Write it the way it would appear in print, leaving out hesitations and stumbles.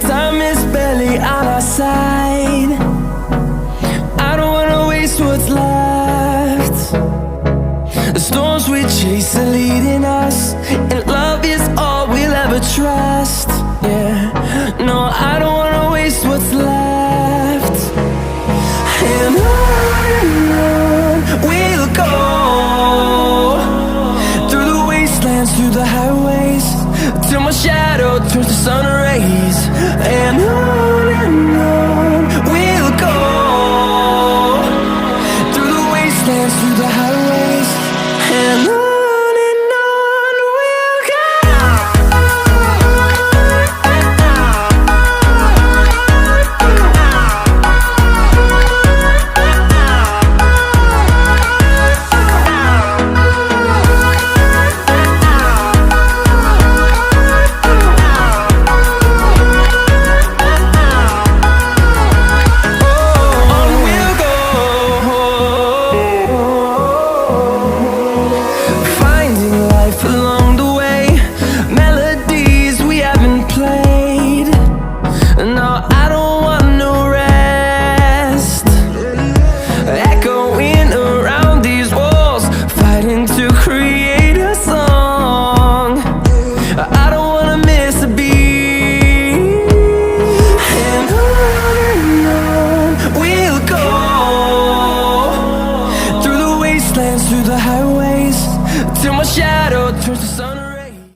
Time is barely on our side. I don't wanna waste what's left. The storms we chase are leading us, and love is all we'll ever trust. Yeah, no, I don't wanna waste what's left. And on we'll go, through the wastelands, through the highways, till my shadow turns to sun